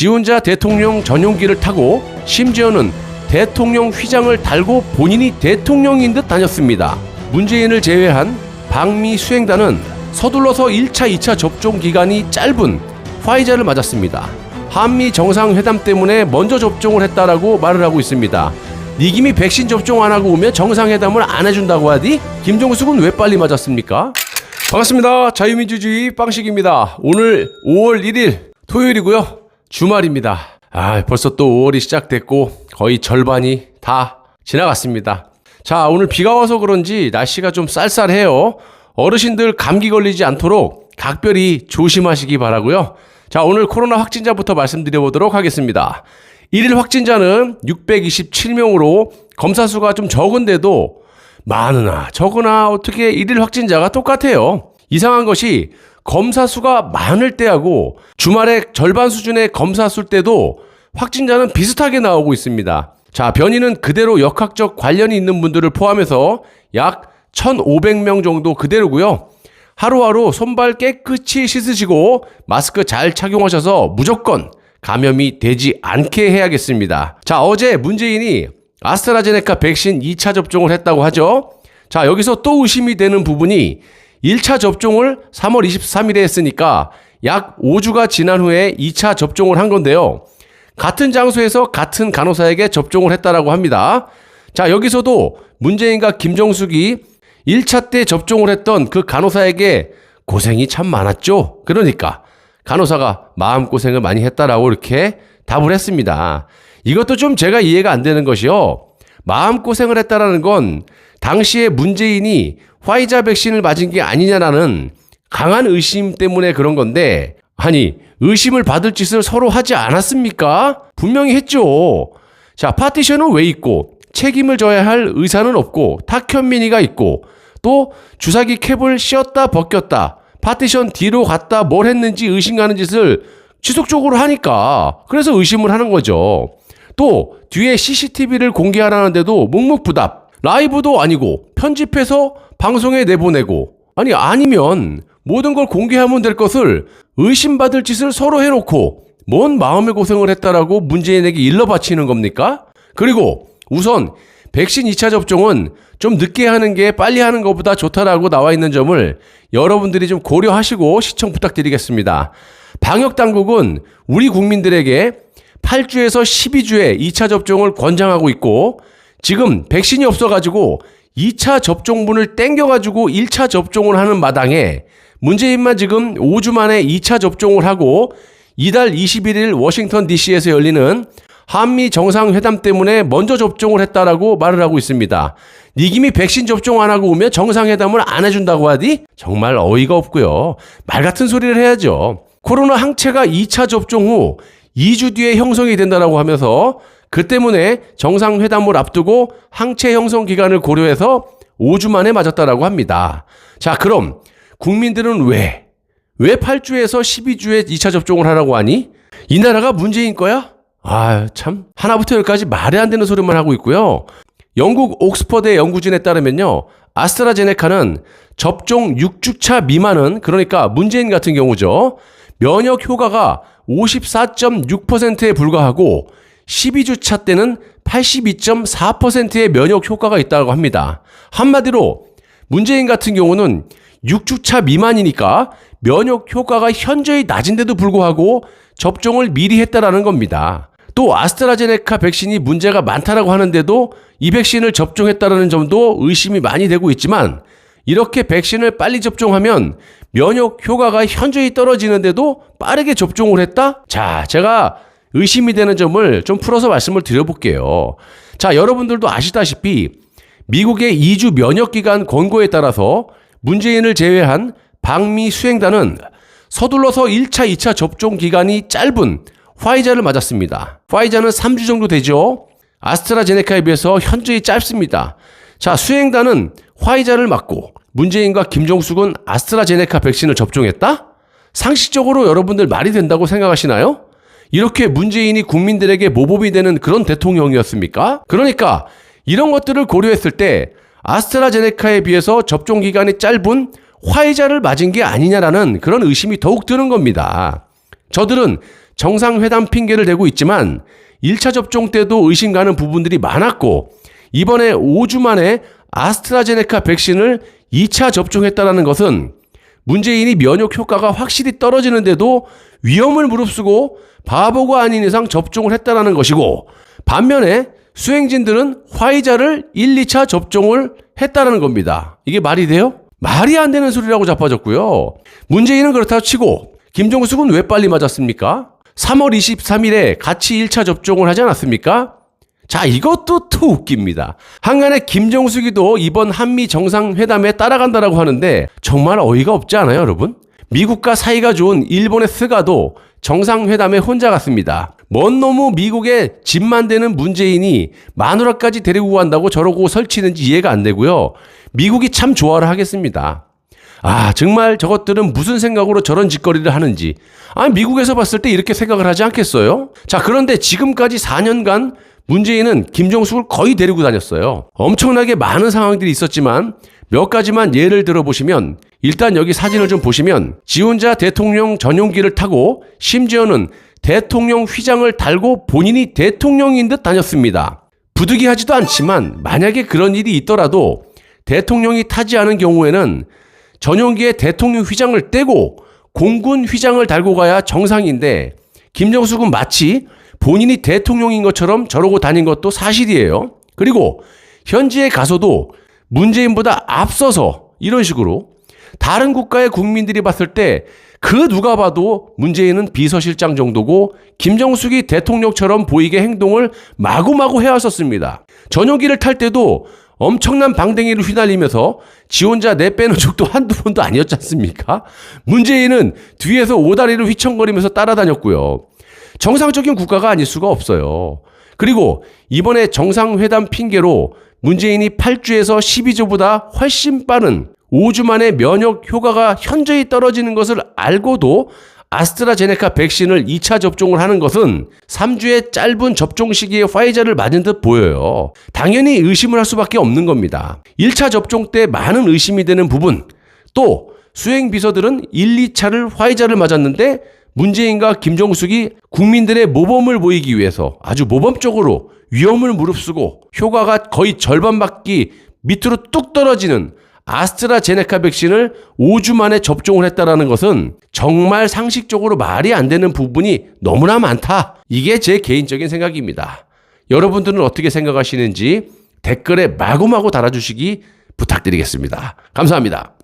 지 혼자 대통령 전용기를 타고 심지어는 대통령 휘장을 달고 본인이 대통령인 듯 다녔습니다. 문재인을 제외한 방미 수행단은 서둘러서 1차, 2차 접종 기간이 짧은 화이자를 맞았습니다. 한미 정상회담 때문에 먼저 접종을 했다라고 말을 하고 있습니다. 니김이 백신 접종 안 하고 오면 정상회담을 안 해준다고 하디? 김종숙은 왜 빨리 맞았습니까? 반갑습니다. 자유민주주의 빵식입니다. 오늘 5월 1일 토요일이고요. 주말입니다. 벌써 또 5월이 시작됐고 거의 절반이 다 지나갔습니다. 자, 오늘 비가 와서 그런지 날씨가 좀 쌀쌀해요. 어르신들 감기 걸리지 않도록 각별히 조심하시기 바라고요. 자, 오늘 코로나 확진자부터 말씀드려보도록 하겠습니다. 1일 확진자는 627명으로 검사 수가 좀 적은데도 많으나 적으나 어떻게 1일 확진자가 똑같아요. 이상한 것이 검사 수가 많을 때하고 주말에 절반 수준의 검사 수 때도 확진자는 비슷하게 나오고 있습니다. 자, 변이는 그대로 역학적 관련이 있는 분들을 포함해서 약 1,500명 정도 그대로고요. 하루하루 손발 깨끗이 씻으시고 마스크 잘 착용하셔서 무조건 감염이 되지 않게 해야겠습니다. 자, 어제 문재인이 아스트라제네카 백신 2차 접종을 했다고 하죠. 자, 여기서 또 의심이 되는 부분이 1차 접종을 3월 23일에 했으니까 약 5주가 지난 후에 2차 접종을 한 건데요. 같은 장소에서 같은 간호사에게 접종을 했다라고 합니다. 자, 여기서도 문재인과 김정숙이 1차 때 접종을 했던 그 간호사에게 고생이 참 많았죠. 그러니까 간호사가 마음고생을 많이 했다라고 이렇게 답을 했습니다. 이것도 좀 제가 이해가 안 되는 것이요. 마음고생을 했다라는 건 당시에 문재인이 화이자 백신을 맞은 게 아니냐라는 강한 의심 때문에 그런 건데, 아니, 의심을 받을 짓을 서로 하지 않았습니까? 분명히 했죠. 자, 파티션은 왜 있고, 책임을 져야 할 의사는 없고, 탁현민이가 있고, 또 주사기 캡을 씌웠다 벗겼다, 파티션 뒤로 갔다 뭘 했는지 의심가는 짓을 지속적으로 하니까 그래서 의심을 하는 거죠. 또 뒤에 CCTV를 공개하라는데도 묵묵부답, 라이브도 아니고 편집해서 방송에 내보내고, 아니면 모든 걸 공개하면 될 것을 의심받을 짓을 서로 해놓고 뭔 마음의 고생을 했다라고 문재인에게 일러 바치는 겁니까? 그리고 우선 백신 2차 접종은 좀 늦게 하는 게 빨리 하는 것보다 좋다라고 나와 있는 점을 여러분들이 좀 고려하시고 시청 부탁드리겠습니다. 방역당국은 우리 국민들에게 8주에서 12주에 2차 접종을 권장하고 있고, 지금 백신이 없어가지고 2차 접종분을 땡겨가지고 1차 접종을 하는 마당에 문재인만 지금 5주 만에 2차 접종을 하고 이달 21일 워싱턴 DC에서 열리는 한미 정상회담 때문에 먼저 접종을 했다라고 말을 하고 있습니다. 니김이 백신 접종 안 하고 오면 정상회담을 안 해준다고 하디? 정말 어이가 없고요. 말 같은 소리를 해야죠. 코로나 항체가 2차 접종 후 2주 뒤에 형성이 된다라고 하면서 그 때문에 정상회담을 앞두고 항체 형성 기간을 고려해서 5주 만에 맞았다라고 합니다. 자, 그럼 국민들은 왜 8주에서 12주에 2차 접종을 하라고 하니? 이 나라가 문재인 거야? 참, 하나부터 열까지 말이 안 되는 소리만 하고 있고요. 영국 옥스퍼드의 연구진에 따르면요, 아스트라제네카는 접종 6주차 미만은, 그러니까 문재인 같은 경우죠, 면역 효과가 54.6%에 불과하고 12주차 때는 82.4%의 면역 효과가 있다고 합니다. 한마디로 문재인 같은 경우는 6주차 미만이니까 면역 효과가 현저히 낮은데도 불구하고 접종을 미리 했다라는 겁니다. 또 아스트라제네카 백신이 문제가 많다라고 하는데도 이 백신을 접종했다라는 점도 의심이 많이 되고 있지만, 이렇게 백신을 빨리 접종하면 면역 효과가 현저히 떨어지는데도 빠르게 접종을 했다? 자, 제가 의심이 되는 점을 좀 풀어서 말씀을 드려볼게요. 자, 여러분들도 아시다시피 미국의 2주 면역기간 권고에 따라서 문재인을 제외한 방미 수행단은 서둘러서 1차, 2차 접종 기간이 짧은 화이자를 맞았습니다. 화이자는 3주 정도 되죠. 아스트라제네카에 비해서 현저히 짧습니다. 자, 수행단은 화이자를 맞고 문재인과 김종숙은 아스트라제네카 백신을 접종했다? 상식적으로 여러분들 말이 된다고 생각하시나요? 이렇게 문재인이 국민들에게 모범이 되는 그런 대통령이었습니까? 그러니까 이런 것들을 고려했을 때 아스트라제네카에 비해서 접종 기간이 짧은 화이자를 맞은 게 아니냐라는 그런 의심이 더욱 드는 겁니다. 저들은 정상회담 핑계를 대고 있지만 1차 접종 때도 의심 가는 부분들이 많았고 이번에 5주 만에 아스트라제네카 백신을 2차 접종했다는 것은 문재인이 면역 효과가 확실히 떨어지는데도 위험을 무릅쓰고 바보가 아닌 이상 접종을 했다는 것이고 반면에 수행진들은 화이자를 1, 2차 접종을 했다는 겁니다. 이게 말이 돼요? 말이 안 되는 소리라고 자빠졌고요. 문재인은 그렇다고 치고 김종숙은 왜 빨리 맞았습니까? 3월 23일에 같이 1차 접종을 하지 않았습니까? 자, 이것도 또 웃깁니다. 한간에 김정숙이도 이번 한미 정상회담에 따라간다라고 하는데 정말 어이가 없지 않아요, 여러분? 미국과 사이가 좋은 일본의 스가도 정상회담에 혼자 갔습니다. 뭔 놈의 미국에 집만 대는 문재인이 마누라까지 데리고 간다고 저러고 설치는지 이해가 안 되고요. 미국이 참 좋아를 하겠습니다. 아, 정말 저것들은 무슨 생각으로 저런 짓거리를 하는지. 미국에서 봤을 때 이렇게 생각을 하지 않겠어요? 자, 그런데 지금까지 4년간 문재인은 김정숙을 거의 데리고 다녔어요. 엄청나게 많은 상황들이 있었지만 몇 가지만 예를 들어보시면 일단 여기 사진을 좀 보시면 지 혼자 대통령 전용기를 타고 심지어는 대통령 휘장을 달고 본인이 대통령인 듯 다녔습니다. 부득이하지도 않지만 만약에 그런 일이 있더라도 대통령이 타지 않은 경우에는 전용기에 대통령 휘장을 떼고 공군 휘장을 달고 가야 정상인데 김정숙은 마치 본인이 대통령인 것처럼 저러고 다닌 것도 사실이에요. 그리고 현지에 가서도 문재인보다 앞서서 이런 식으로 다른 국가의 국민들이 봤을 때 그 누가 봐도 문재인은 비서실장 정도고 김정숙이 대통령처럼 보이게 행동을 마구마구 해왔었습니다. 전용기를 탈 때도 엄청난 방댕이를 휘날리면서 지 혼자 내빼는 적도 한두 번도 아니었지 않습니까? 문재인은 뒤에서 오다리를 휘청거리면서 따라다녔고요. 정상적인 국가가 아닐 수가 없어요. 그리고 이번에 정상회담 핑계로 문재인이 8주에서 12주보다 훨씬 빠른 5주 만에 면역 효과가 현저히 떨어지는 것을 알고도 아스트라제네카 백신을 2차 접종을 하는 것은 3주의 짧은 접종 시기에 화이자를 맞은 듯 보여요. 당연히 의심을 할 수밖에 없는 겁니다. 1차 접종 때 많은 의심이 되는 부분, 또 수행비서들은 1, 2차를 화이자를 맞았는데 문재인과 김정숙이 국민들의 모범을 보이기 위해서 아주 모범적으로 위험을 무릅쓰고 효과가 거의 절반밖에 밑으로 뚝 떨어지는 아스트라제네카 백신을 5주 만에 접종을 했다는 것은 정말 상식적으로 말이 안 되는 부분이 너무나 많다. 이게 제 개인적인 생각입니다. 여러분들은 어떻게 생각하시는지 댓글에 마구마구 달아주시기 부탁드리겠습니다. 감사합니다.